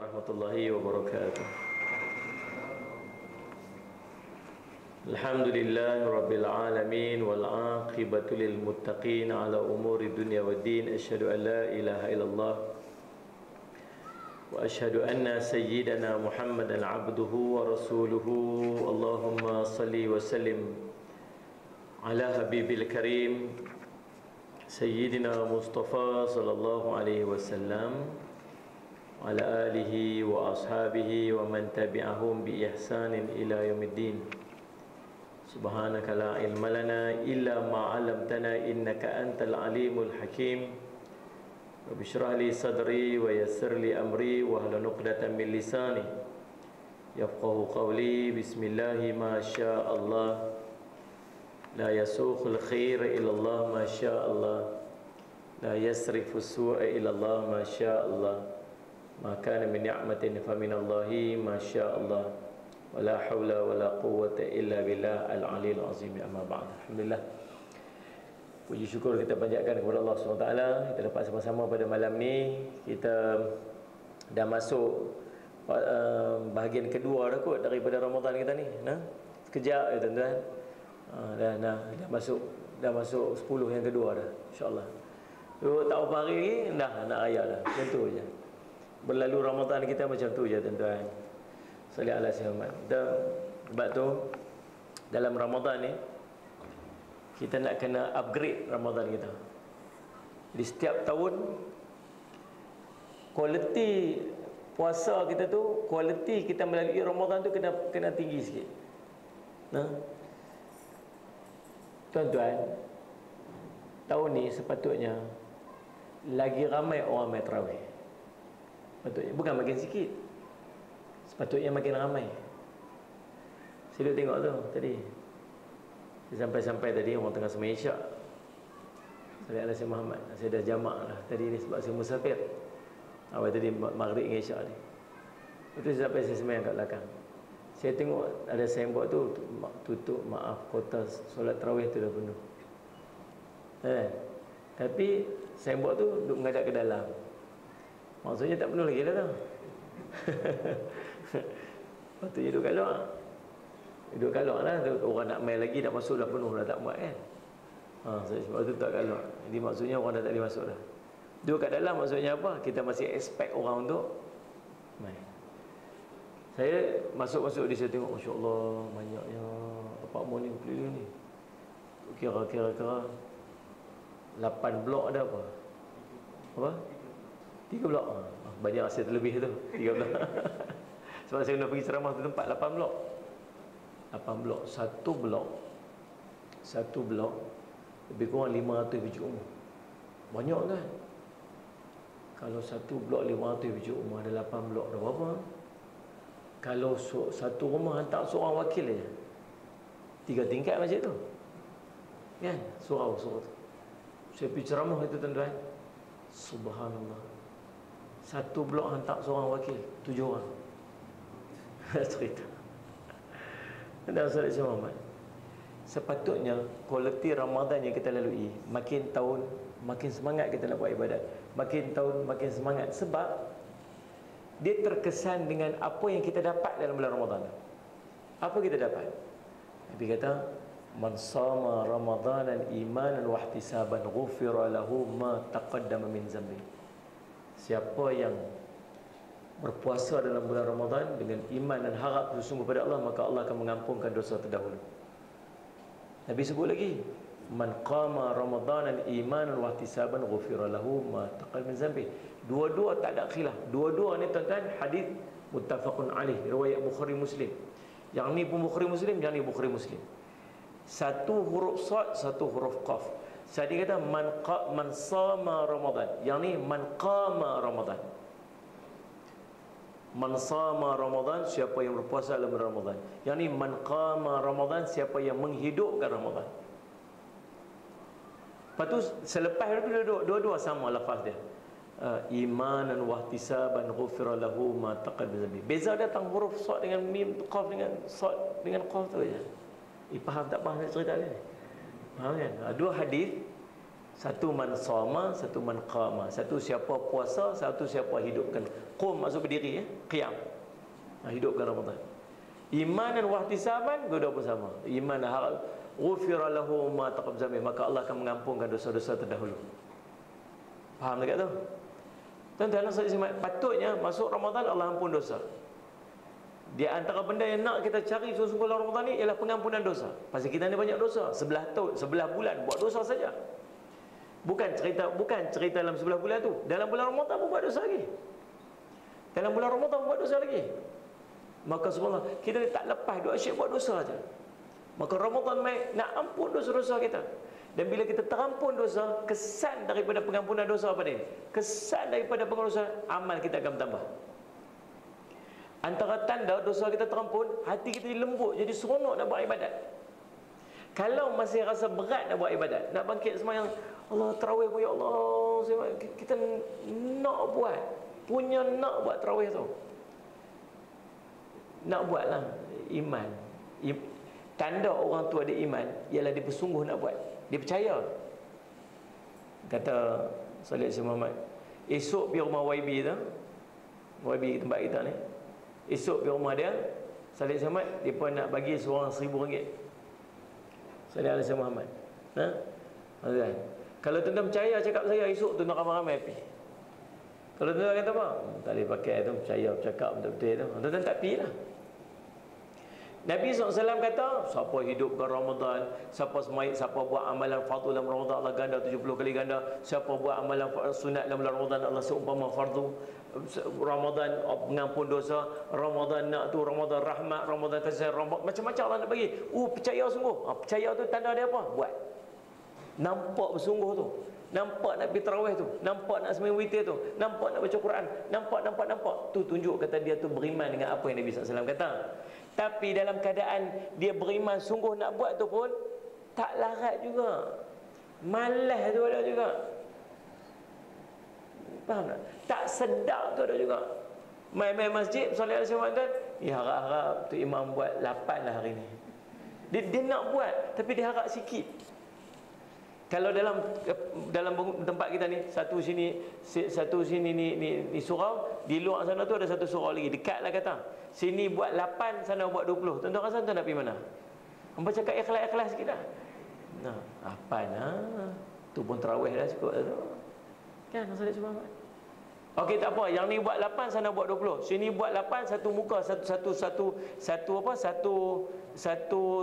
warahmatullahi wabarakatuh. Alhamdulillahi rabbil alamin wal aqibatu lil muttaqin ala umuri dunya waddin. Asyhadu an la ilaha illallah wa asyhadu anna sayyidana Muhammadan abduhu wa rasuluhu. Allahumma salli wa sallim ala habibil karim Sayyidina Mustafa sallallahu alaihi wasallam wa ala alihi wa ashabihi wa man tabi'ahum bi ihsanin ila yaumiddin. Subhanaka la ilma lana illa ma 'allamtana innaka antal alimul hakim. Rabbi shrah li sadri wa yassir li amri wa hlul 'uqdatam min lisani yafqahu qawli. Bismillah ma syaa Allah. La yasukhul khair illa Allah ma syaa Allah. La yasrifu su'a illa Allah ma syaa Allah. Ma kana min ni'matin fa min Allahi ma syaa Allah. Wala haula wala quwwata illa billah al-'aliyyil 'azim. Amma ba'd. Alhamdulillah. Puji syukur kita panjatkan kepada Allah SWT. Kita dapat sama-sama pada malam ni. Kita dah masuk bahagian kedua dah kot daripada Ramadan kita ni. Sekejap ya tuan-tuan. Dah masuk 10 yang kedua dah, insya-Allah. Tak berapa hari lagi dah nak raya dah. Macam tu je. Berlalu Ramadan kita macam tu je tuan-tuan. Salih ala Muhammad. Sebab tu dalam Ramadan ni kita nak kena upgrade Ramadan kita. Di setiap tahun kualiti puasa kita tu, kualiti kita melalui Ramadan tu kena tinggi sikit. Tuan-tuan, tahun ni sepatutnya lagi ramai orang main tarawih. Sepatutnya bukan makin sikit, sepatutnya makin ramai. Saya tengok tu tadi, sampai-sampai tadi orang tengah sembahyang Isyak. Saya Alaihi Muhammad, saya dah jamak lah tadi ni sebab saya musafir. Awal tadi maghrib dengan Isyak ni. Lepas tu sampai saya sembahyang kat belakang. Saya tengok ada signboard tu, tutup maaf kota solat tarawih tu dah penuh. Tapi signboard tu duk menghadap ke dalam. Maksudnya tak penuh lagi dah tu. Patutnya duduk kat luar. Duduk kat luar lah. Orang nak main lagi, nak masuk dah penuh dah, tak muat kan. Sebab tu tak kat luar. Jadi maksudnya orang dah tak boleh masuk dah. Duduk kat dalam maksudnya apa? Kita masih expect orang untuk main. Saya masuk di, saya tengok, Masya Allah, banyaknya apartmen ni, keliling ni. Kira-kira 8 blok ada apa? 3 blok. Banyak saya terlebih tu, 3 blok. Sebab saya kena pergi ceramah tu tempat 8 blok. 8 blok, satu blok lebih kurang 500 biji rumah. Banyak kan? Kalau satu blok 500 biji rumah, ada 8 blok, dah berapa? Kalau satu rumah hantar seorang wakil aja, 3 tingkat macam tu kan, surau tu. Saya pergi ceramah itu tuan-tuan, subhanallah, satu blok hantar seorang wakil, 7 orang. Cerita dan Ustaz Muhammad. Sepatutnya kualiti Ramadan yang kita lalui, makin tahun makin semangat kita nak buat ibadat, makin tahun makin semangat. Sebab dia terkesan dengan apa yang kita dapat dalam bulan Ramadan. Apa kita dapat? Nabi kata, man sama ramadanan imanan wa ihtisaban ghufira lahu ma taqaddama min zambi. Siapa yang berpuasa dalam bulan Ramadan dengan iman dan harap bersungguh pada Allah, maka Allah akan mengampunkan dosa terdahulu. Nabi sebut lagi, man qama ramadanan imanan wa ihtisaban ghufira lahu ma taqaddama min zambi. Dua-dua tak ada khilaf. Dua-dua ni tuan-tuan hadis muttafaqun alaih, riwayat Bukhari Muslim. Yang ni pun Bukhari Muslim, yang ni Bukhari Muslim. Satu huruf sad, satu huruf qaf. Jadi kata man sama Ramadan. Yang ni man qama Ramadan. Man sama Ramadan, siapa yang berpuasa dalam bulan Ramadan. Yang ni man qama Ramadan, siapa yang menghidupkan Ramadan. Lepas tu selepas itu dua-dua sama lafaz dia. Imanan wa ihtisaban ghufira lahu ma taqaddama min. Beza datang huruf sad dengan mim, qaf dengan sad dengan qaf tu aja. Faham tak faham cerita ni? Faham kan? Dua hadis Satu man shoma, satu man qama. Satu siapa puasa, satu siapa hidupkan. Qum maksud berdiri, qiyam. Hidupkan Ramadan. Iman dan wahtisaban, dua pun sama. Iman harap ghufira lahu ma taqaddama, maka Allah akan mengampunkan dosa-dosa terdahulu. Faham dekat tu? Tuan-tuan, patutnya masuk Ramadan Allah ampun dosa. Di antara benda yang nak kita cari sungguh-sungguh Ramadan ni ialah pengampunan dosa. Pasal kita ni banyak dosa. Sebelah bulan buat dosa saja. Bukan cerita dalam sebelah bulan tu. Dalam bulan Ramadan pun buat dosa lagi. Dalam bulan Ramadan pun buat dosa lagi. Maka subhanallah, kita ni tak lepas duk asyik buat dosa saja. Maka Ramadan mai nak ampun dosa-dosa kita. Dan bila kita terampun dosa, kesan daripada pengampunan dosa apa ni? Kesan daripada pengampunan dosa, amal kita akan bertambah. Antara tanda dosa kita terampun, hati kita lembut, jadi seronok nak buat ibadat. Kalau masih rasa berat nak buat ibadat, nak bangkit sembahyang, Allah tarawih pun ya Allah, kita nak buat, nak buat tarawih tu. Nak buatlah iman. Tanda orang tu ada iman ialah dia bersungguh nak buat. Dia percaya. Kata Salih Syekh Muhammad, esok pergi rumah YB tu, YB tempat kita ni. Esok pergi rumah dia, Salih Syekh Muhammad, dia pun nak bagi seorang RM1,000. Salih Syekh Muhammad. Kan? Kalau tuan-tuan percaya cakap saya, esok tuan-tuan ramai-ramai pergi. Kalau tuan-tuan kata apa? Tak boleh pakai tu, percaya bercakap betul-betul tu. Tuan-tuan tak pergi lah. Nabi SAW kata, siapa hidupkan Ramadan, siapa buat amalan fardu dalam Ramadan, Allah ganda 70 kali ganda. Siapa buat amalan sunat dalam bulan Ramadan, Allah seumpama fardu. Ramadan mengampun dosa, Ramadan nak tu, Ramadan rahmat, Ramadan kasih, Ramadan macam-macam Allah nak bagi. Percaya sungguh. Percaya tu tanda dia apa? Buat. Nampak bersungguh tu. Nampak nak pergi tarawih tu, nampak nak sembahyang witir tu, nampak nak baca Quran, nampak. Tu tunjuk kata dia tu beriman dengan apa yang Nabi SAW kata. Tapi dalam keadaan dia beriman sungguh nak buat tu pun tak larat juga. Malas tu ada juga. Faham tak? Tak sedap tu ada juga. Main-main masjid, solat asar Ramadan, harap-harap tu imam buat 8 lah hari ni. Dia nak buat tapi dia harap sikit. Kalau dalam tempat kita ni, satu sini ni surau, di luar sana tu ada satu surau lagi, dekatlah kata. Sini buat 8, sana buat 20. Tuan-tuan rasa tuan nak pergi mana? Hangpa cakap ikhlas-ikhlas sikit dah. Nah, apa nah? Tu pun tarawih dah cukup dah tu. Kan masalah cuma. Okey, tak apa. Yang ni buat 8, sana buat 20. Sini buat 8, satu muka, satu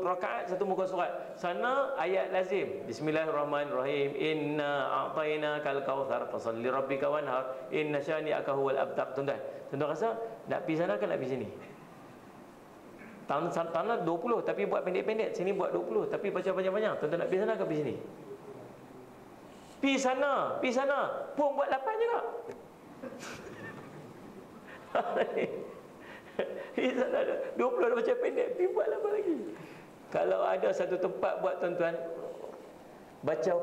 rakaat, satu muka surat. Sana ayat lazim. Bismillahirrahmanirrahim. Inna a'tainakal kautsar fasalli rabbika wanhar. Inna syani'aka huwal abtar. Tuan-tuan rasa nak pergi sana kan nak pergi sini? Tanah 20 tapi buat pendek-pendek. Sini buat 20 tapi baca banyak-banyak. Tuan-tuan nak pergi sana ke pergi sini? Pergi sana pun buat 8 juga. Pergi sana ada 20 dah baca pendek, pergi buat 8 lagi. Kalau ada satu tempat buat tuan-tuan baca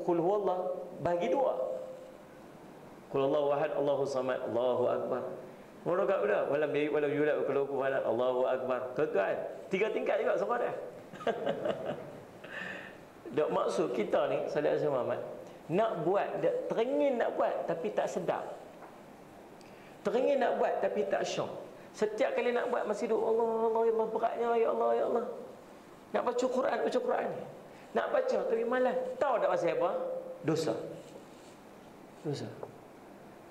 qul huwallah bagi 2. Qul huwallahu ahad, Allahu samad, Allahu akbar. Orang kat mana? Walam yulad wa lam yakul lahu Allahu akbar. Tuan-tuan, 3 tingkat juga sama dah. Dak maksud kita ni Salih Syekh Muhammad nak buat, teringin nak buat tapi tak sedap. Teringin nak buat tapi tak syok. Setiap kali nak buat masih duk Allah beratnya ya Allah. Nak baca Quran. Nak baca tapi malas. Tahu tak pasal apa? Dosa.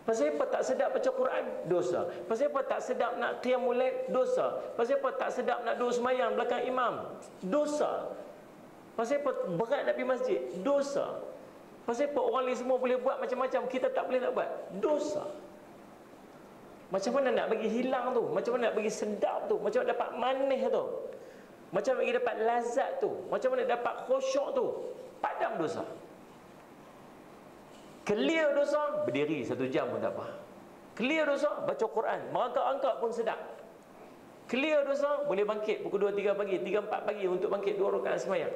Pasal apa tak sedap baca Quran? Dosa. Pasal apa tak sedap nak qiyamul lail? Dosa. Pasal apa tak sedap nak duduk sembahyang belakang imam? Dosa. Pasal apa berat nak pergi masjid? Dosa. Pasal apa orang lain semua boleh buat macam-macam, kita tak boleh nak buat? Dosa. Macam mana nak bagi hilang tu? Macam mana nak bagi sedap tu? Macam mana dapat manis tu? Macam mana bagi dapat lazat tu? Macam mana dapat khusyuk tu? Padam dosa. Clear dosa, berdiri 1 jam pun tak apa. Clear dosa, baca Quran, merangkak-angkat pun sedap. Clear dosa, boleh bangkit pukul 2, 3 pagi, 3, 4 pagi untuk bangkit 2 rakaat sembahyang.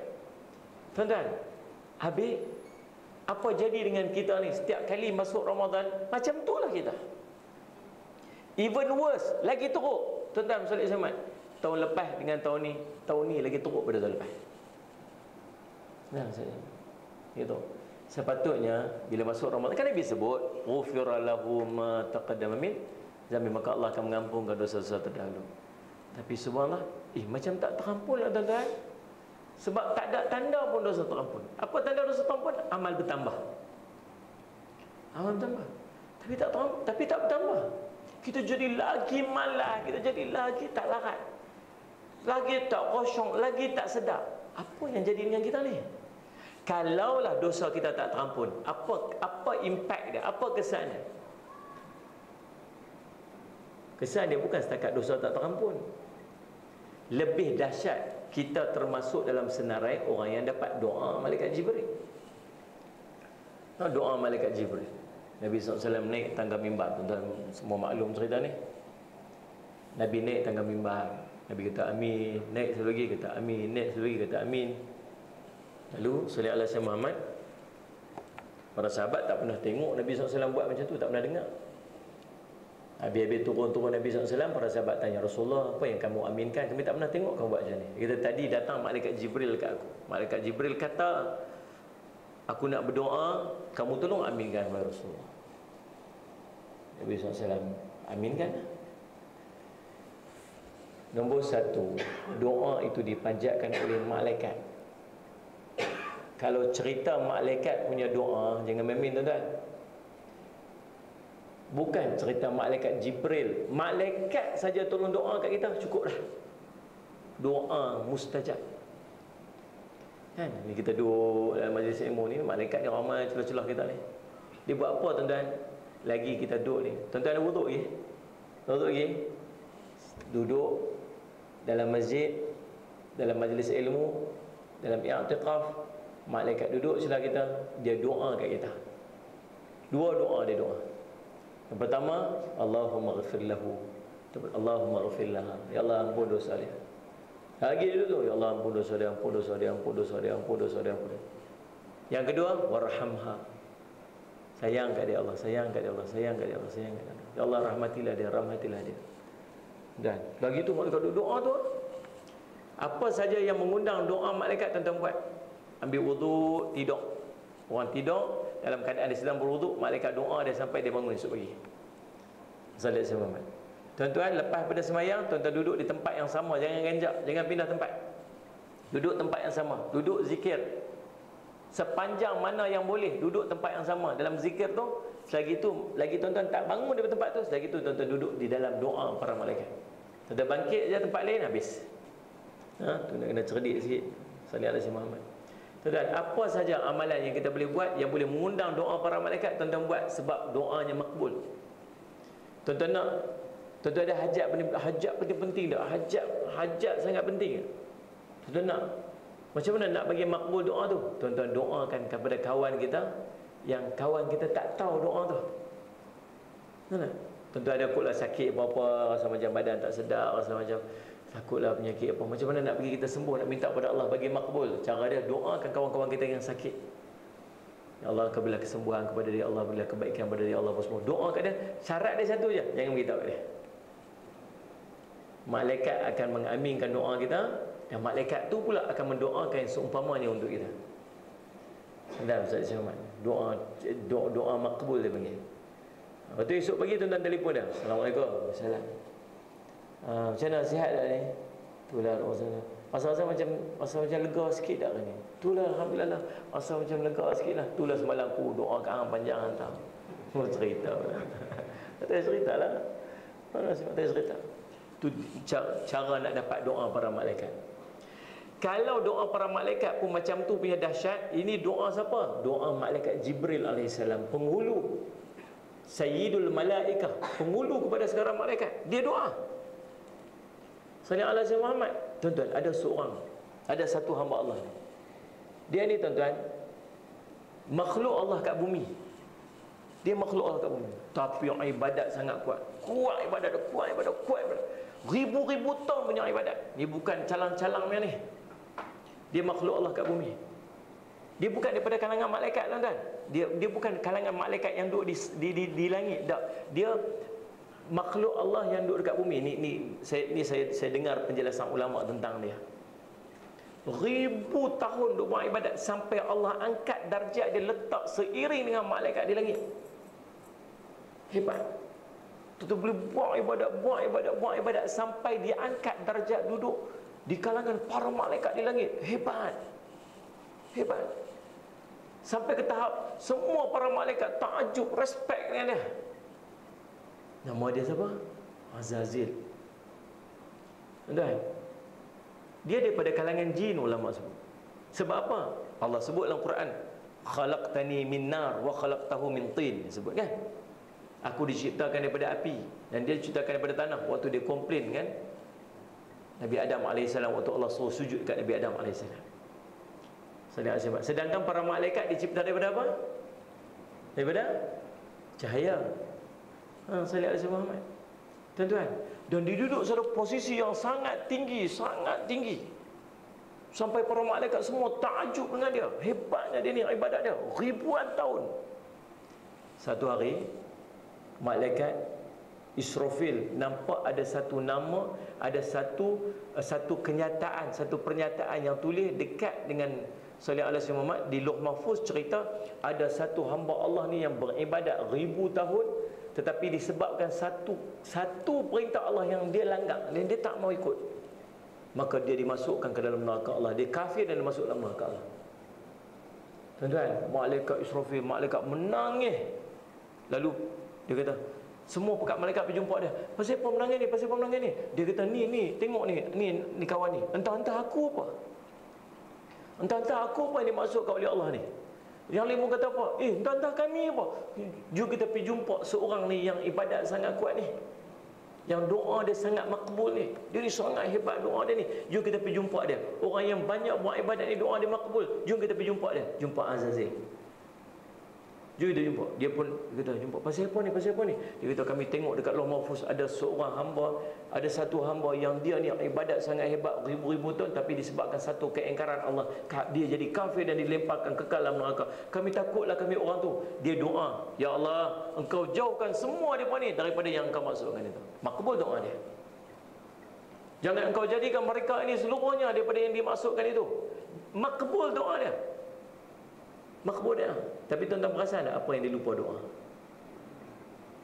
Tuan-tuan, habis apa jadi dengan kita ni? Setiap kali masuk Ramadan, macam tu lah kita. Even worse, lagi teruk. Tuan-tuan, Salih Syekh Muhammad, tahun lepas dengan tahun ni lagi teruk pada tahun lepas. Nah, saya gitu. Sepatutnya bila masuk Ramadan kan Nabi sebut ghufira lahu ma taqaddama min zambi, maka Allah akan mengampunkan dosa-dosa terdahulu. Tapi subhanallah, macam tak terampun lah tuan-tuan. Sebab tak ada tanda pun dosa terampun. Apa tanda dosa terampun? Amal bertambah. Amal bertambah. Tapi tak bertambah. Kita jadi lagi malas, kita jadi lagi tak larat, lagi tak khusyuk, lagi tak sedap. Apa yang jadi dengan kita ni? Kalaulah dosa kita tak terampun, apa impact dia? Apa kesan dia? Kesan dia bukan setakat dosa tak terampun. Lebih dahsyat, kita termasuk dalam senarai orang yang dapat doa malaikat Jibril. Doa malaikat Jibril. Nabi SAW naik tangga mimbar. Tuan-tuan semua maklum cerita ni. Nabi naik tangga mimbar, Nabi kata amin, naik satu lagi kata amin, naik satu lagi kata amin. Lalu sallallahu alaihi wasallam Muhammad, para sahabat tak pernah tengok Nabi SAW buat macam tu, tak pernah dengar. Habis-habis turun-turun Nabi SAW, para sahabat tanya, Rasulullah, apa yang kamu aminkan? Kami tak pernah tengok kamu buat macam ni. Dia kata, tadi datang malaikat Jibril kat aku. Malaikat Jibril kata, aku nak berdoa, kamu tolong aminkan kepada Rasulullah. Nabi SAW aminkan. Nombor satu, doa itu dipanjatkan oleh malaikat. Kalau cerita malaikat punya doa, jangan main-main tuan-tuan. Bukan cerita malaikat Jibril. Malaikat saja tolong doa kat kita, cukup dah. Doa mustajab. Kan? Ni kita duduk dalam majlis ilmu ni, malaikat ni ramai celah-celah kita ni. Dia buat apa tuan-tuan? Lagi kita duduk ni. Tuan-tuan ada wuduk lagi? Wuduk lagi? Duduk dalam masjid, dalam majlis ilmu, dalam i'tikaf, malaikat duduk sebelah kita, dia doa kat kita. Dua doa dia doa. Yang pertama, Allahumma ghafir lahu, Allahumma ghafir laha, ya Allah ampun dosa dia. Lagi dulu, ya Allah ampun dosa dia, ampun dosa dia, ampun dosa dia, ampun dosa dia, ampun. Yang kedua, warhamha, sayang kat dia Allah, sayang kat dia Allah, sayang kat dia Allah, sayang kat dia Allah. Ya Allah rahmatilah dia, rahmatilah dia. Dan lagi tu malaikat doa tu, apa saja yang mengundang doa malaikat tuan-tuan buat. Ambil wuduk, tidur. Orang tidur dalam keadaan dia sedang berwuduk, malaikat doa dia sampai dia bangun esok pagi. Salat Muhammad. Tuan-tuan, lepas pada semayang, tuan-tuan duduk di tempat yang sama, jangan ganjak, jangan pindah tempat. Duduk tempat yang sama, duduk zikir sepanjang mana yang boleh, duduk tempat yang sama dalam zikir tu. Selagi tu, lagi tuan-tuan tak bangun dari tempat tu, selagi tu tuan-tuan duduk di dalam doa para malaikat. Tuan-tuan bangkit je tempat lain, habis. Tuan-tuan kena cerdik sikit. Sallallahu alaihi Muhammad. Tuan-tuan, apa saja amalan yang kita boleh buat yang boleh mengundang doa para malaikat, tuan-tuan buat, sebab doanya makbul. Tuan-tuan nak, tuan-tuan ada hajat penting tak? Hajat sangat penting. Tuan-tuan nak, macam mana nak bagi makbul doa tu? Tuan-tuan doakan kepada kawan kita yang kawan kita tak tahu doa tu. Tuan-tuan ada kotlah sakit apa-apa, rasa macam badan tak sedap, rasa macam takutlah penyakit apa. Macam mana nak bagi kita sembuh, nak minta pada Allah bagi makbul? Cara dia, doakan kawan-kawan kita yang sakit. Ya Allah, kau berilah kesembuhan kepada dia, Allah berilah kebaikan kepada dia, Allah apa semua. Doa kat dia, syarat dia satu je, jangan beritahu kat dia. Malaikat akan mengaminkan doa kita, dan malaikat tu pula akan mendoakan yang seumpamanya untuk kita. Dan Ustaz Syahmat, doa makbul dia panggil. Lepas tu esok pagi tuan-tuan telefon dia, Assalamualaikum. Assalam. Macam mana, sihat tak ni? Itulah rasa macam lega sikit tak ni? Itulah alhamdulillah, rasa macam lega sikit lah. Itulah semalam aku doa kat hang panjang hantar. Mau cerita lah. Tak cerita lah. Mana tak cerita. Tu cara nak dapat doa para malaikat. Kalau doa para malaikat pun macam tu punya dahsyat, ini doa siapa? Doa malaikat Jibril alaihissalam, penghulu, Sayyidul Malaikah, penghulu kepada segala malaikat. Dia doa. Sallallahu alaihi Muhammad. Tuan-tuan, ada satu hamba Allah ni. Dia ni tuan-tuan, makhluk Allah kat bumi. Dia makhluk Allah kat bumi, tapi ibadat sangat kuat. Kuat ibadat. Ribu-ribu tahun punya ibadat. Dia bukan calang-calang macam ni. Dia makhluk Allah kat bumi. Dia bukan daripada kalangan malaikat, tuan-tuan. Dia bukan kalangan malaikat yang duduk di langit. Tak. Dia makhluk Allah yang duduk dekat bumi. Saya dengar penjelasan ulama tentang dia. Ribu tahun duk buat ibadat sampai Allah angkat darjat dia, letak seiring dengan malaikat di langit. Hebat. Tu boleh buat ibadat sampai dia angkat darjat duduk di kalangan para malaikat di langit. Hebat. Hebat. Sampai ke tahap semua para malaikat takjub, respect dengan dia. Nama dia siapa? Azazil. Tuan-tuan, dia daripada kalangan jin, ulama sebut. Sebab apa? Allah sebut dalam Quran, khalaqtani min nar wa khalaqtahu min tin. Sebut kan? Aku diciptakan daripada api dan dia diciptakan daripada tanah. Waktu dia komplain kan Nabi Adam AS, waktu Allah suruh sujud dekat Nabi Adam AS. Sedangkan para malaikat dicipta daripada apa? Daripada cahaya. Sallallahu alaihi Muhammad. Tuan-tuan, dan dia duduk satu posisi yang sangat tinggi, sampai para malaikat semua takjub dengan dia. Hebatnya dia ni, ibadat dia ribuan tahun. Satu hari malaikat Israfil nampak ada satu nama, ada satu kenyataan, satu pernyataan yang tulis dekat dengan Sallallahu alaihi Muhammad di Lauh Mahfuz, cerita ada satu hamba Allah ni yang beribadat ribu tahun, tetapi disebabkan satu perintah Allah yang dia langgar dan dia tak mau ikut, maka dia dimasukkan ke dalam neraka Allah. Dia kafir dan dia masuk dalam neraka Allah. Tuan-tuan, malaikat Israfil, malaikat menangis. Lalu dia kata, semua pekat malaikat pergi jumpa dia. Pasal apa menangis ni? Pasal apa menangis ni? Dia kata, ni tengok ni kawan ni. Entah aku apa? Entah aku apa yang dimaksudkan oleh Allah ni. Yang lain pun kata apa? Entah kami apa? Jom kita pergi jumpa seorang ni yang ibadat sangat kuat ni, yang doa dia sangat makbul ni. Dia ni sangat hebat doa dia ni. Jom kita pergi jumpa dia. Orang yang banyak buat ibadat ni, doa dia makbul. Jom kita pergi jumpa dia. Jumpa Azazil. Jom kita jumpa. Dia pun kata, jumpa. Pasal apa ni? Dia kata, kami tengok dekat Lauh Mahfuz ada seorang hamba, ada satu hamba yang dia ni ibadat sangat hebat ribu-ribu tahun, tapi disebabkan satu keingkaran Allah, dia jadi kafir dan dilemparkan kekal dalam neraka. Kami takutlah orang tu. Dia doa, ya Allah, engkau jauhkan semua mereka ni daripada yang engkau maksudkan itu. Makbul doa dia. Jangan engkau jadikan mereka ini seluruhnya daripada yang dimaksudkan itu. Makbul doa dia. Makbul dia. Tapi tuan-tuan perasan tak apa yang dia lupa doa?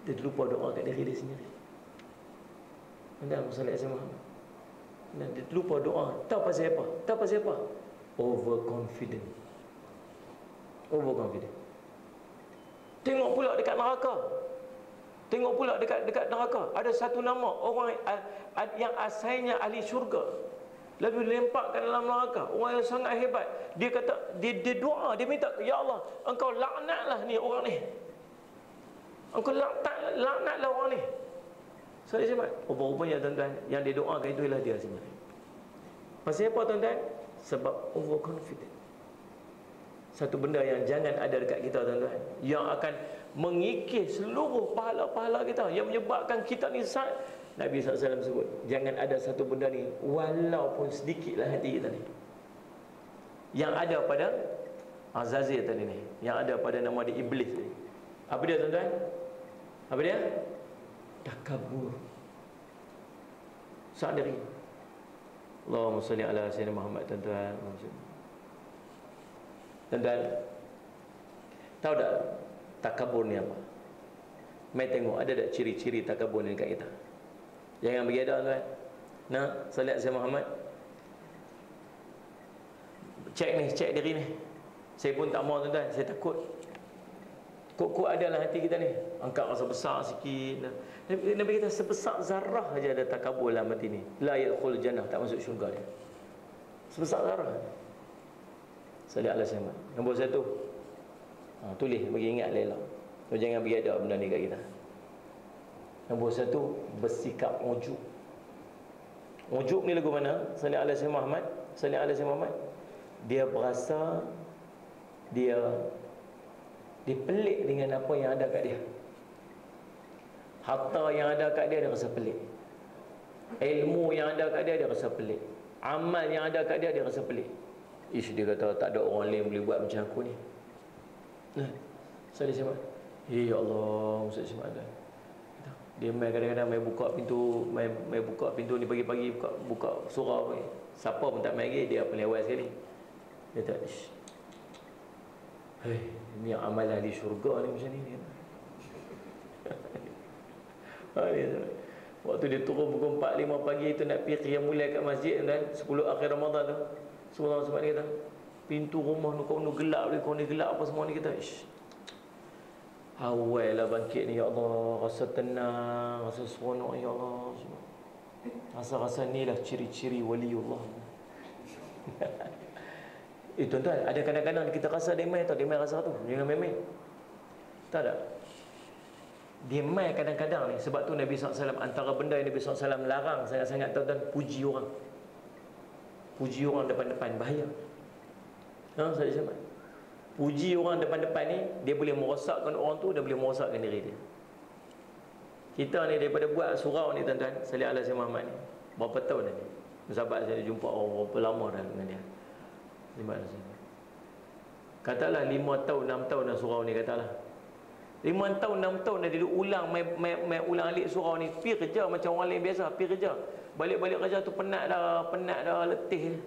Dia lupa doa kat diri dia sendiri. Tuan-tuan, Sallallahu alaihi Muhammad. Dia lupa doa. Tahu pasal apa? Overconfident. Tengok pula dekat neraka. Ada satu nama orang yang asalnya ahli syurga, lalu dilemparkan dalam neraka. Orang yang sangat hebat. Dia kata, dia doa, dia minta, ya Allah, engkau laknatlah ni orang ni. Engkau laknatlah orang ni. Sorry sebab rupanya tuan-tuan, yang dia doakan itu ialah dia sebenarnya. Pasal apa tuan-tuan? Sebab overconfident. Satu benda yang jangan ada dekat kita tuan-tuan, yang akan mengikis seluruh pahala-pahala kita, yang menyebabkan kita ni Nabi SAW sebut, jangan ada satu benda ni, walaupun sedikitlah hati kita ni, yang ada pada Azazil tadi ni, yang ada pada nama dia Iblis ni. Apa dia tuan-tuan? Apa dia? Takabur. Sadari. Allahumma salli ala sayyidina Muhammad. Tuan-tuan, tahu tak takabur ni apa? Mai tengok ada tak ciri-ciri takabur ni dekat kita? Jangan bagi ada tuan. Nah, salli ala sayyidina Muhammad. Cek diri ni. Saya pun tak mau tuan-tuan, saya takut. Kok adalah hati kita ni. Angkat rasa besar sikit. Nabi kata sebesar zarah aja ada takabur dalam hati ni. La yadkhul jannah, tak masuk syurga dia. Sebesar zarah. Sallallahu alaihi wasallam. Nombor 1. Tulis bagi ingat Lela. Jangan bagi ada benda ni kat kita. Nombor 1, bersikap ujub. Ujub ni lagu mana? Sallallahu alaihi Muhammad. Sallallahu alaihi Muhammad. Dia berasa dia pelik dengan apa yang ada kat dia. Harta yang ada kat dia rasa pelik. Ilmu yang ada kat dia rasa pelik. Amal yang ada kat dia rasa pelik. Dia kata tak ada orang lain boleh buat macam aku ni. Saya siapa? Ya Allah, Ustaz Syamad. Dia main kadang-kadang main buka pintu, main buka pintu ni pagi-pagi, buka surau ni. Siapa pun tak main lagi, dia paling awal sekali. Dia tak, hei, ni amalan di syurga ni macam ni. Waktu dia turun pukul 4-5 pagi tu nak pergi qiyam mulai kat masjid kan, 10 akhir Ramadan tu. Semua orang sebab dia kata, pintu rumah ni kau ni gelap ni, kau ni gelap apa semua ni, kita awal lah bangkit ni, ya Allah, rasa tenang, rasa seronok, ya Allah. Rasa-rasa ni lah ciri-ciri waliullah. Tuan-tuan, ada kadang-kadang kita rasa dia main tau, dia main rasa tu, jangan main-main. Tak ada. Dia main kadang-kadang ni, sebab tu Nabi SAW, antara benda yang Nabi SAW larang sangat-sangat, tuan-tuan, puji orang. Puji orang depan-depan, bahaya. Saya sama. Puji orang depan-depan ni, dia boleh merosakkan orang tu, dia boleh merosakkan diri dia. Kita ni daripada buat surau ni, tuan-tuan, Salih Alaihi Muhammad ni, berapa tahun ni? Sahabat saya jumpa orang berapa lama dah dengan dia. 5 tahun. Katalah 5 tahun, 6 tahun dah surau ni, katalah 5 tahun, 6 tahun dah dia ulang main ulang alik surau ni. Pergi kerja macam orang lain biasa, pergi kerja. Balik-balik kerja tu penat dah, letih.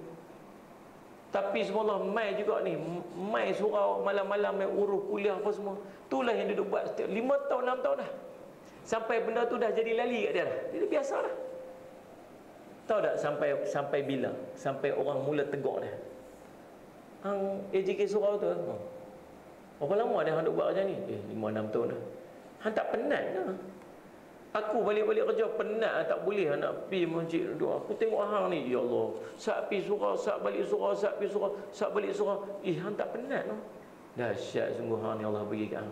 Tapi subhanallah, mai juga ni, mai surau, malam-malam mai urus kuliah apa semua. Itulah yang dia duk buat setiap 5 tahun, 6 tahun dah. Sampai benda tu dah jadi lali kat dia dah. Dia dah biasa dah. Tahu tak sampai bila? Sampai orang mula tegur dia. Hang AJK surau tu. Berapa lama dah hang duk buat macam ni? 5-6 tahun dah. Hang tak penat ke? Aku balik-balik kerja penat, tak boleh nak pergi masjid doa. Aku tengok hang ni, ya Allah, sak pergi surau, sak balik surau, sak pergi surau, sak balik surau. Hang tak penat no? Dahsyat sungguh hang ni Allah bagi kat hang.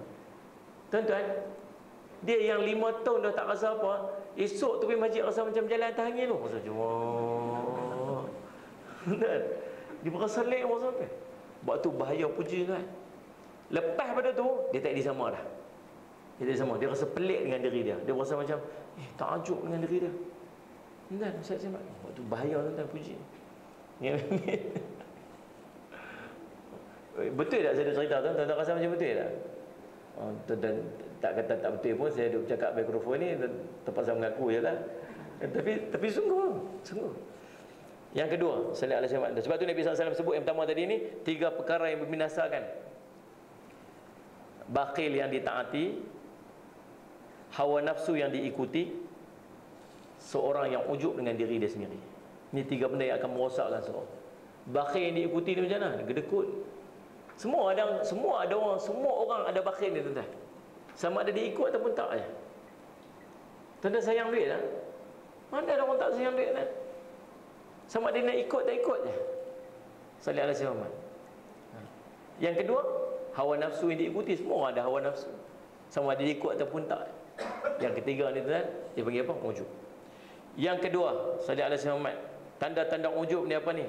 Tuan-tuan, dia yang 5 tahun dah tak rasa apa, esok tu pergi masjid rasa macam jalan atas angin tu. Rasa cuma dia berasa lain masa tu. Sebab tu bahaya puji kan. Lepas pada tu dia tak ada sama dah. Dia tak sama, dia rasa pelik dengan diri dia. Dia rasa macam takjub dengan diri dia. Kan Ustaz Simat. Waktu bahaya tuan-tuan puji. Betul tak saya cerita tu? Tuan-tuan rasa macam betul tak? Tuan-tuan tak kata tak betul pun, saya duk cakap mikrofon ni terpaksa mengaku jelah. Tapi sungguh. Yang kedua, Salih Alaihi Wasallam. Sebab tu Nabi SAW sebut yang pertama tadi ni, 3 perkara yang membinasakan. Bakhil yang ditaati, hawa nafsu yang diikuti, seorang yang ujub dengan diri dia sendiri. Ini 3 benda yang akan merosakkan seorang. Bakhil yang diikuti ni macam mana? Gedekut. Semua orang ada bakhil ni, tuan-tuan. Sama ada dia ikut ataupun tak je. Tuan-tuan sayang duit tak? Mana ada orang tak sayang duit kan? Sama ada nak ikut tak ikut je. Salih Alaihi Wasallam. Yang kedua, hawa nafsu yang diikuti. Semua orang ada hawa nafsu, sama ada dia ikut ataupun tak. Yang ketiga ni tuan, dia panggil apa? Ujub. Yang kedua, Salih Alaihi Wasallam, tanda-tanda ujub ni apa ni?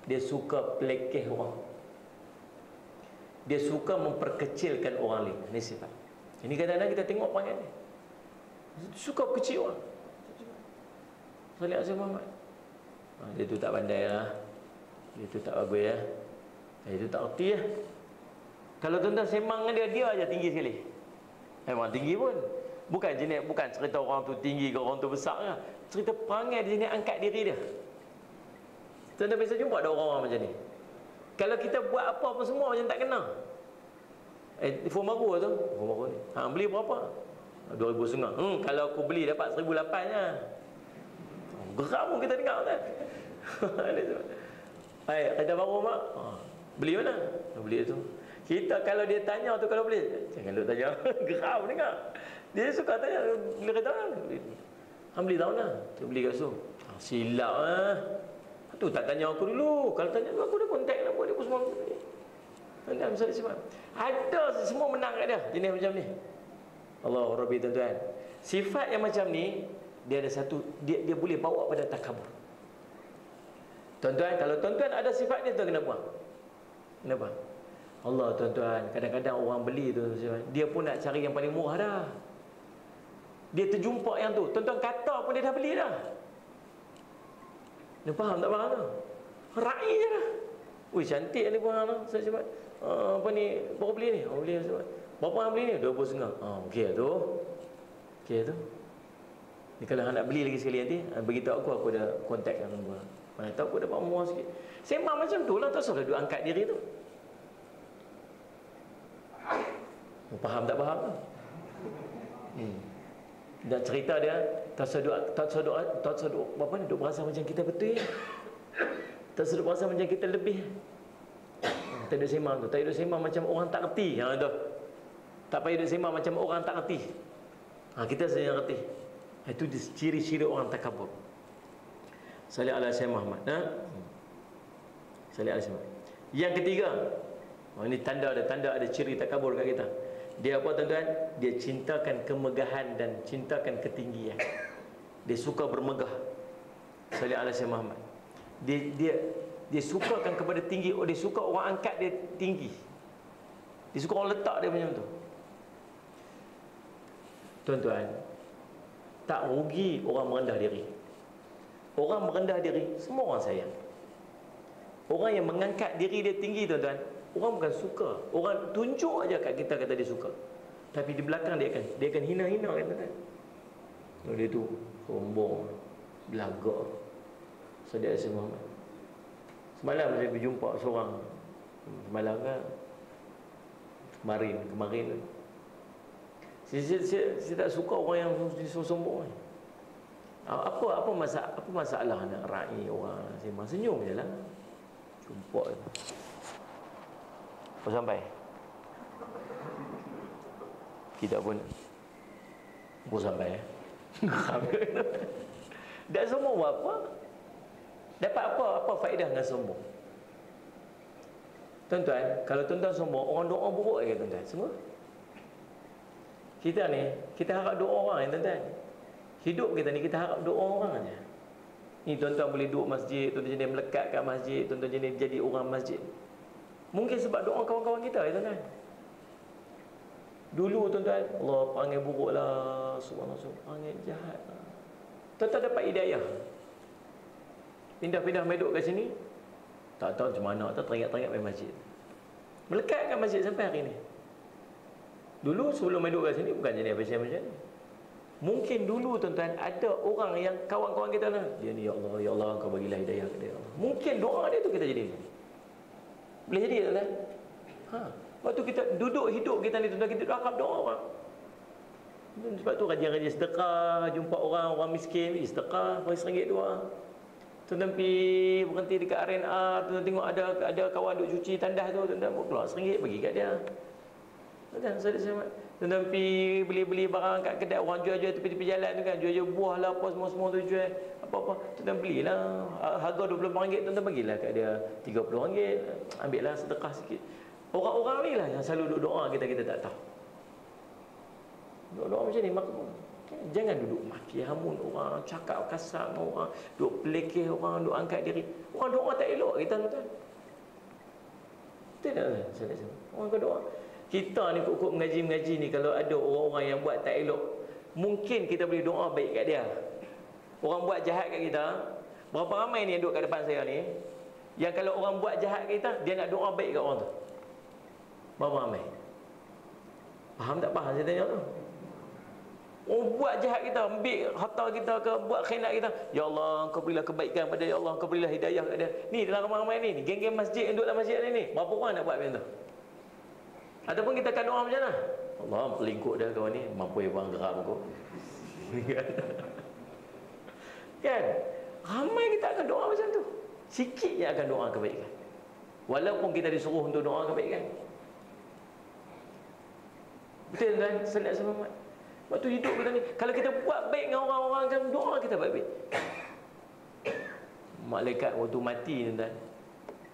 Dia suka pelekeh orang. Dia suka memperkecilkan orang lain. Ini sifat. Ini kadang-kadang kita tengok panggil ni, suka kecil orang. Salih Alaihi Wasallam, dia tu tak pandai lah, dia tu tak bagus lah, dia tu tak erti lah. Kalau tuan-tuan sembang dengan dia aja tinggi sekali. Memang tinggi pun. Bukan cerita orang tu tinggi ke orang tu besar ke. Cerita perangai di sini angkat diri dia. Tuan-tuan biasa jumpa ada orang-orang macam ni. Kalau kita buat apa pun semua macam tak kena. Phone baru tu. Phone baru ni. Beli berapa? 2,500. Kalau aku beli dapat 1,800 je. Geram kita dengar kan. Kereta baru mak. Beli mana? Beli tu. Kita kalau dia tanya tu, kalau boleh, jangan duk tanya. Geram dengar. Dia suka tanya, beli kereta mana? Beli tahun lah. Tu beli kat situ. Silap lah. Tu tak tanya aku dulu. Kalau tanya tu, aku dah kontak nak buat dia pun semua. Anda misalnya sebab ada semua menang kat dia jenis macam ni. Allah Rabbi, tuan-tuan. Sifat yang macam ni, dia ada satu, dia boleh bawa pada takabur. Tuan-tuan, kalau tuan-tuan ada sifat ni, tuan kena buang. Kenapa? Allah, tuan-tuan, kadang-kadang orang beli tu, dia pun nak cari yang paling murah dah. Dia terjumpa yang tu, tuan-tuan kata pun dia dah beli dah. Dia faham tak faham tu? Raih je dah. Ui, cantik ni pun hang tu. Sebab apa ni, berapa beli ni? Beli sebab berapa hang beli ni? 2,500. Okey tu. Okey tu. Ni kalau hang nak beli lagi sekali nanti, beritahu aku ada kontak dengan nombor. Mana tahu aku dapat murah sikit. Sembang macam tu lah, tak salah duk angkat diri tu. Faham tak faham tu? Dan cerita dia tak seduk apa ni, duk berasa macam kita betul ya. Tak seduk berasa macam kita lebih. Tak duk sembang tu, tak duk sembang macam orang tak reti. Ha tu. Tak payah duk sembang macam orang tak reti. Kita saja yang reti. Itu ciri-ciri orang takabur. Salih ala Syekh Muhammad. Salih ala Syekh Muhammad. Yang ketiga, ini tanda ada ciri takabur kat kita. Dia apa tuan-tuan? Dia cintakan kemegahan dan cintakan ketinggian. Dia suka bermegah. Salih ala Syekh Muhammad. Dia sukakan kepada tinggi. Dia suka orang angkat dia tinggi. Dia suka orang letak dia macam tu. Tuan-tuan, tak rugi orang merendah diri. Orang merendah diri, semua orang sayang. Orang yang mengangkat diri dia tinggi, tuan-tuan, orang bukan suka. Orang tunjuk aja kat kita kata dia suka. Tapi di belakang dia akan hina-hina kan, tuan-tuan. Dia tu sombong, belagak. Saudara Syekh Muhammad. Semalam saya berjumpa seorang. Semalam kan? Kemarin. Saya tak suka orang yang sombong. Apa masalah nak raih orang sembang, senyum je lah. Jumpa je. Apa sampai? Kita pun sampai dah sombong buat apa? Dapat apa faedah dengan sombong? Tuan-tuan, kalau tuan-tuan sombong, orang doa buruk ke tuan-tuan? Semua kita ni, kita harap doa orang ya tuan-tuan. Hidup kita ni kita harap doa orang aja. Ni tuan-tuan boleh duduk masjid, tuan-tuan jadi melekat kat masjid, tuan-tuan jadi orang masjid. Mungkin sebab doa kawan-kawan kita ya tuan-tuan. Dulu tuan-tuan, Allah panggil buruk lah, subhanallah, panggil jahat lah. Tuan-tuan dapat hidayah. Pindah-pindah meduk kat sini, tak tahu macam mana, tak teringat-teringat main masjid. Melekat kat masjid sampai hari ni. Dulu sebelum meduk kat sini bukan jadi apa-apa macam ni. Mungkin dulu tuan-tuan ada orang yang kawan-kawan kita lah, dia ni ya Allah kau bagilah hidayah kepada dia. Mungkin doa dia tu kita jadi. Boleh jadi tuan-tuan. Waktu kita duduk hidup kita ni tuan-tuan, kita harap doa orang. Sebab tu rajin-rajin sedekah, jumpa orang miskin, sedekah, RM1 doa. Tuan-tuan pergi berhenti dekat RNA, tuan-tuan tengok ada kawan duk cuci tandas tu, tuan-tuan keluar RM1 bagi kat dia. Tuan-tuan pergi beli barang kat kedai, orang jual-jual tepi-tepi jalan tu kan, jual-jual buah lah apa semua tu jual apa-apa, tuan-tuan belilah, harga RM25, tuan-tuan bagilah kat dia RM30, ambil lah sedekah sikit. Orang-orang ni lah yang selalu duk doa, kita tak tahu. Doa macam ni makmum. Jangan duduk maki hamun orang, cakap kasar dengan orang, duk pelekeh orang, duk angkat diri. Orang doa tak elok kita tuan-tuan. Betul tak? Orang doa. Kita ni kok mengaji ni, kalau ada orang-orang yang buat tak elok, mungkin kita boleh doa baik kat dia. Orang buat jahat kat kita, berapa ramai ni yang duduk kat depan saya ni, yang kalau orang buat jahat kat kita, dia nak doa baik kat orang tu. Berapa ramai? Faham tak faham saya tanya tu? Orang buat jahat kita, ambil harta kita ke, buat khianat kita, ya Allah kau berilah kebaikan pada dia, ya Allah kau berilah hidayah kat dia. Ni dalam ramai-ramai ni, geng-geng masjid yang duduk dalam masjid ni, berapa orang nak buat macam tu? Ataupun kita akan doa macam mana? Allah pelingkuk dia kawan ni, mampu yang geram kau. Kan? Ramai kita akan doa macam tu. Sikit yang akan doa kebaikan. Walaupun kita disuruh untuk doa kebaikan. Betul kan? Salat selamat. Waktu hidup kita ni, kalau kita buat baik dengan orang-orang kan, doa kita baik-baik. Malaikat waktu mati tuan-tuan,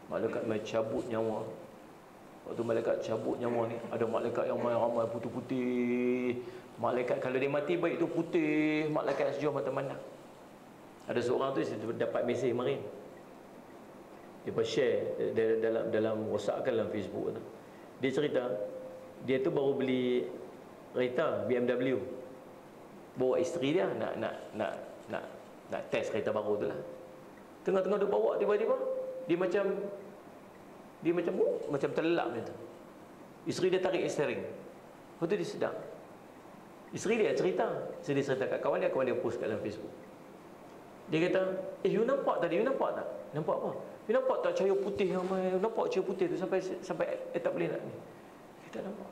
malaikat mencabut nyawa. Waktu malaikat cabut nyawa ni, ada malaikat yang ramai putih-putih. Malaikat kalau dia mati baik tu putih, malaikat sejauh mata mandang. Ada seorang tu dapat mesej kemarin. Dia share dalam WhatsApp kan, dalam Facebook tu. Dia cerita dia tu baru beli kereta BMW. Bawa isteri dia nak test kereta baru tu lah. Tengah-tengah dia bawa, tiba-tiba dia macam terlelap macam tu. Isteri dia tarik steering. Lepas tu dia sedar. Isteri dia cerita kat kawan dia post kat dalam Facebook. Dia kata, you nampak tadi, you nampak tak? Nampak apa? You nampak tak cahaya putih yang nampak cahaya putih tu sampai tak boleh nak ni. Kita nampak.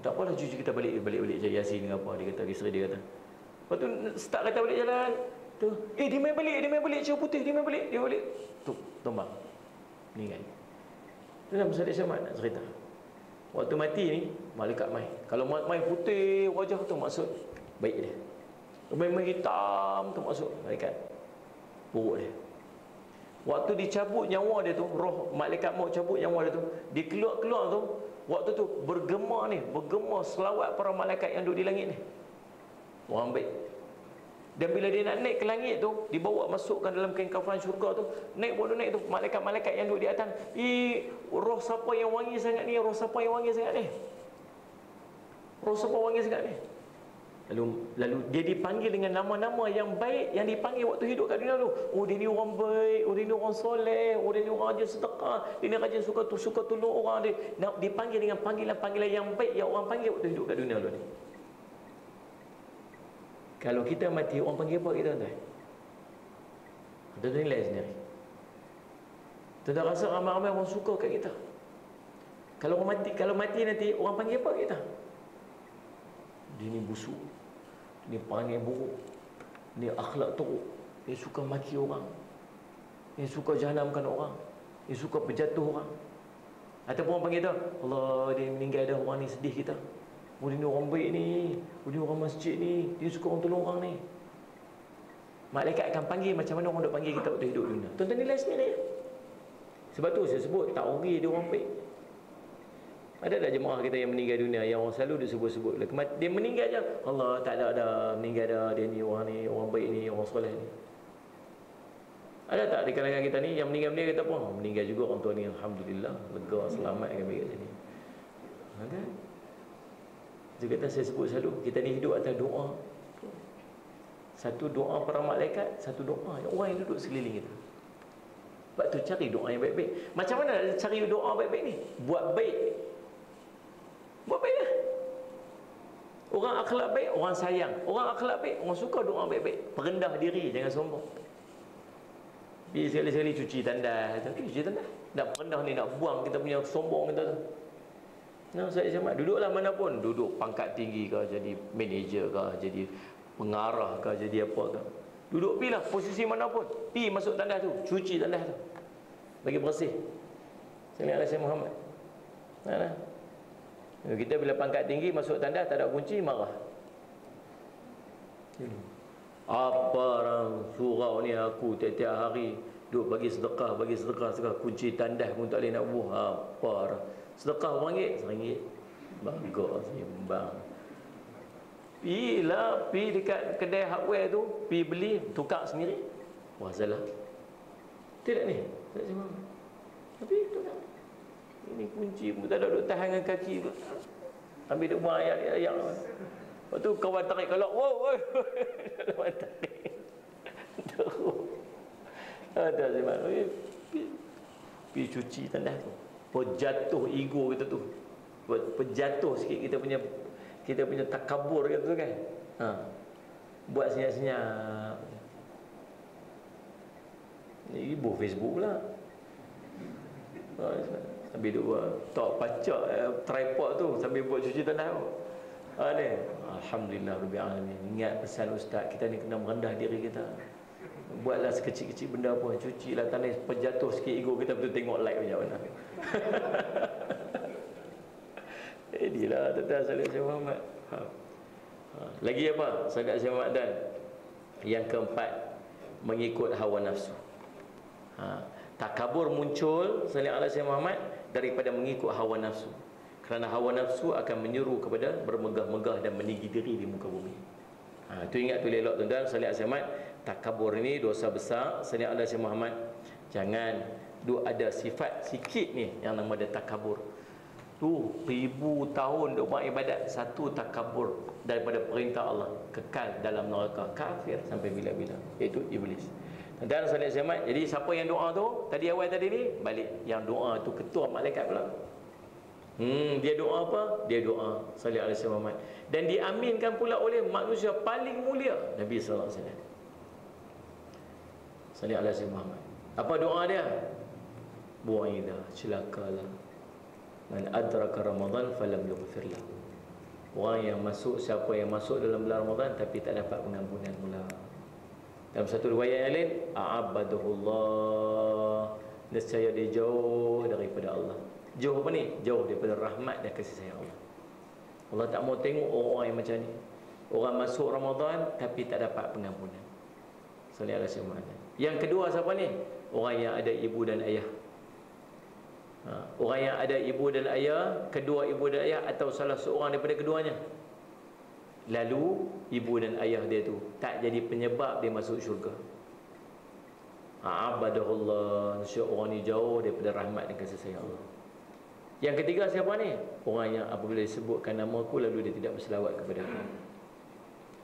Tak apalah, cucu kita balik cari Yasin dengan apa, dia kata, isteri dia kata. Lepas tu start kata balik jalan. Tu, dia main balik cahaya putih, dia balik. Tu, tombak. Meninggal. Tu nama Sadik Syamad nak cerita. Waktu mati ni, malaikat mai. Kalau mai putih wajah tu maksud baik dia. Memang hitam tu maksud malaikat buruk dia. Waktu dicabut nyawa dia tu, roh malaikat maut cabut nyawa dia tu, dia keluar tu, waktu tu bergema selawat para malaikat yang duduk di langit ni. Orang baik. Dan bila dia nak naik ke langit tu, dibawa masukkan dalam kain kafan syurga tu, naik tu, malaikat-malaikat yang duduk di atas, roh siapa yang wangi sangat ni, roh siapa yang wangi sangat ni, roh siapa wangi sangat ni. Lalu dia dipanggil dengan nama-nama yang baik yang dipanggil waktu hidup kat dunia tu. Oh, dia ni orang baik, oh dia ni orang soleh, oh dia ni orang rajin sedekah, dia ni rajin suka tolong orang. Dia dipanggil dengan panggilan-panggilan yang baik yang orang panggil waktu hidup kat dunia tu ni. Kalau kita mati, orang panggil apa kita, tuan? Tuan-tuan nilai sendiri. Tuan-tuan rasa ramai-ramai orang suka kat kita. Kalau mati nanti, orang panggil apa kita? Dia ni busuk, dia panggil buruk, dia akhlak teruk, dia suka maki orang, dia suka jahanamkan orang, dia suka berjatuh orang. Ataupun orang panggil tu, Allah, dia meninggal dah, orang ni sedih kita. Oh, dia ni orang baik ni, oh, dia orang masjid ni, dia suka orang tolong orang ni. Malaikat akan panggil macam mana orang duk panggil kita waktu hidup dunia. Tuan-tuan nilai sendiri. Sebab tu saya sebut tauri dia orang baik. Ada tak jemaah kita yang meninggal dunia yang orang selalu dia sebut-sebut, dia meninggal je, Allah tak ada dah, meninggal dah, dia ni, orang baik ni, orang soleh ni. Ada tak di kalangan kita ni yang meninggal kata apa? Meninggal juga orang tua ni, alhamdulillah, lega, selamat kami kat sini. Ada. Dia kata saya sebut selalu, kita ni hidup atas doa. Satu doa para malaikat, satu doa orang yang duduk sekeliling kita. Sebab tu cari doa yang baik-baik. Macam mana cari doa baik-baik ni? Buat baik lah. Orang akhlak baik, orang sayang. Orang akhlak baik, orang suka doa baik-baik. Perendah diri, jangan sombong. Pergi sekali-sekali cuci tandas. Cuci tandas. Nak perendah ni, nak buang kita punya sombong kita tu. Nah, saya sama. Duduklah mana pun. Duduk pangkat tinggi ke, jadi manager ke, jadi pengarah ke, jadi apa ke. Duduk pergilah posisi mana pun. Pergi masuk tandas tu, cuci tandas tu. Bagi bersih. Sallallahu alaihi wasallam Muhammad. Nah. Kita bila pangkat tinggi masuk tandas tak ada kunci, marah. Apa orang surau ni aku tiap-tiap hari duk bagi sedekah, kunci tandas pun tak boleh nak buah. Apa orang sedekah RM1, bangga sembang. Pergi dekat kedai hardware tu, pergi beli, tukar sendiri. Wah, salah. Tidak ni, tak sembang. Tapi tukar. Ini kunci pun tak ada duk tahan dengan kaki tu. Ambil duk buang ayat-ayat. Lepas tu kawan tarik kalau, wow. Kawan tarik. Teruk. Ada sembang. Pergi cuci tandas tu. Jatuh ego kita tu. Jatuh sikit kita punya takabur gitu kan. Buat senyap-senyap. Ni ibu Facebook pula. Sambil duk tak pacak tripod tu sambil buat cuci tandas tu. Ni alhamdulillah rabbil alamin. Ingat pesan ustaz, kita ni kena merendah diri kita. Buatlah sekecil-kecil benda pun, cucilah tandas, terjatuh sikit ego kita, betul tengok like macam mana. Inilah tuan-tuan sallallahu alaihi Muhammad. Lagi apa? Sahabat saya Muhammad dan yang keempat, mengikut hawa nafsu. Takabur muncul sallallahu alaihi Muhammad daripada mengikut hawa nafsu. Kerana hawa nafsu akan menyuruh kepada bermegah-megah dan meninggi diri di muka bumi. Itu ingat tu elok tuan-tuan sallallahu alaihi Muhammad. Takabur ini dosa besar. Sallallahu alaihi Muhammad, jangan ada sifat sikit ni yang nama dia takabur. Tu 1000 tahun duk buat ibadat, satu takabur daripada perintah Allah, kekal dalam neraka, kafir sampai bila-bila, iaitu iblis. Dan sallallahu alaihi Muhammad, jadi siapa yang doa tu tadi awal tadi ni, balik yang doa tu ketua malaikat pula. Dia doa apa? Dia doa salli alaihi Muhammad, dan diaminkan pula oleh manusia paling mulia, Nabi sallallahu alaihi wasallam. Salli alaihi Muhammad. Apa doa dia? Bu'ida, celakalah man adraka Ramadan falam yughfir lahu. Orang yang masuk, siapa yang masuk dalam bulan Ramadan tapi tak dapat pengampunan pula. Dalam satu riwayat yang lain, a'abaduhullah, nescaya dia jauh daripada Allah. Jauh apa ni? Jauh daripada rahmat dan kasih sayang Allah. Allah tak mau tengok orang yang macam ni. Orang masuk Ramadan tapi tak dapat pengampunan. Sallallahu alaihi wasallam. Yang kedua siapa ni? Orang yang ada ibu dan ayah. Orang yang ada ibu dan ayah, kedua ibu dan ayah atau salah seorang daripada keduanya, lalu ibu dan ayah dia tu tak jadi penyebab dia masuk syurga. Abadahullah, orang ni jauh daripada rahmat dan kasih sayang Allah. Yang ketiga siapa ni? Orang yang apabila disebutkan nama aku lalu dia tidak berselawat kepada aku.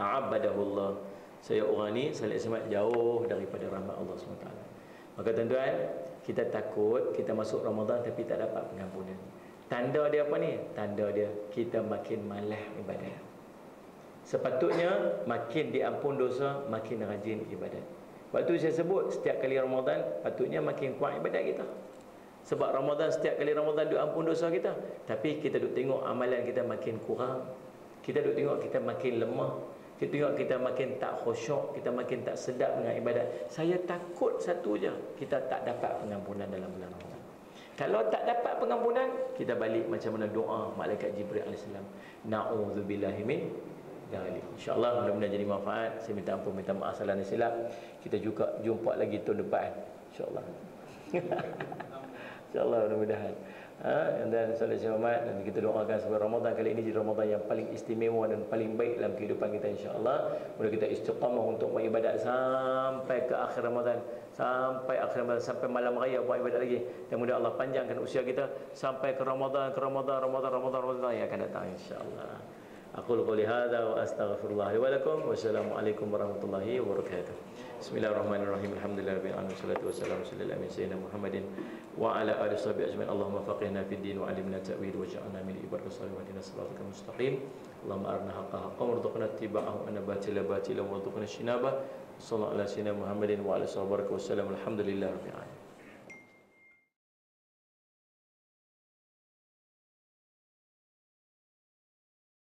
Abadahullah, saya orang ni salih semat jauh daripada rahmat Allah SWT. Maka tuan-tuan, kita takut kita masuk Ramadan tapi tak dapat pengampunan. Tanda dia apa ni? Tanda dia kita makin malas ibadat. Sepatutnya makin diampun dosa, makin rajin ibadat. Waktu saya sebut setiap kali Ramadan patutnya makin kuat ibadat kita. Sebab Ramadan, setiap kali Ramadan diampun dosa kita, tapi kita duk tengok amalan kita makin kurang. Kita duk tengok kita makin lemah. Kita tengok kita makin tak khusyuk, kita makin tak sedap dengan ibadat. Saya takut satu je, kita tak dapat pengampunan dalam bulan Ramadan. Kalau tak dapat pengampunan, kita balik macam mana doa malaikat Jibril AS. Na'udzubillahi min dzalik. InsyaAllah mudah-mudahan jadi manfaat. Saya minta ampun, minta maaf salah dan silap. Kita juga jumpa lagi tahun depan, InsyaAllah. InsyaAllah mudah-mudahan. Dan sallallahu alaihi wasallam, dan kita doakan supaya Ramadan kali ini jadi Ramadan yang paling istimewa dan paling baik dalam kehidupan kita, insya-Allah. Mudah kita istiqamah untuk beribadat sampai ke akhir Ramadan, sampai akhir Ramadan, sampai malam raya buat ibadat lagi. Dan mudah Allah panjangkan usia kita sampai ke Ramadan yang akan datang, insya-Allah. Aqul qouli hadza wa astaghfirullah li wa lakum. Wassalamualaikum warahmatullahi wabarakatuh. Bismillahirrahmanirrahim. Alhamdulillahirabbil alamin. Wassalatu wassalamu ala sayyidina Muhammadin wa ala alihi washabihi ajmain. Allahumma faqihna fid din wa 'allimna ta'wil waj'alna min ibadis salihin siratal mustaqim. Allahumma arina haqqan haqqan warzuqna ittiba'ahu wa batila batilan warzuqna istinabah. Sallallahu alaihi wasallam Muhammadin wa ala alihi wasallam. Alhamdulillahirabbil alamin.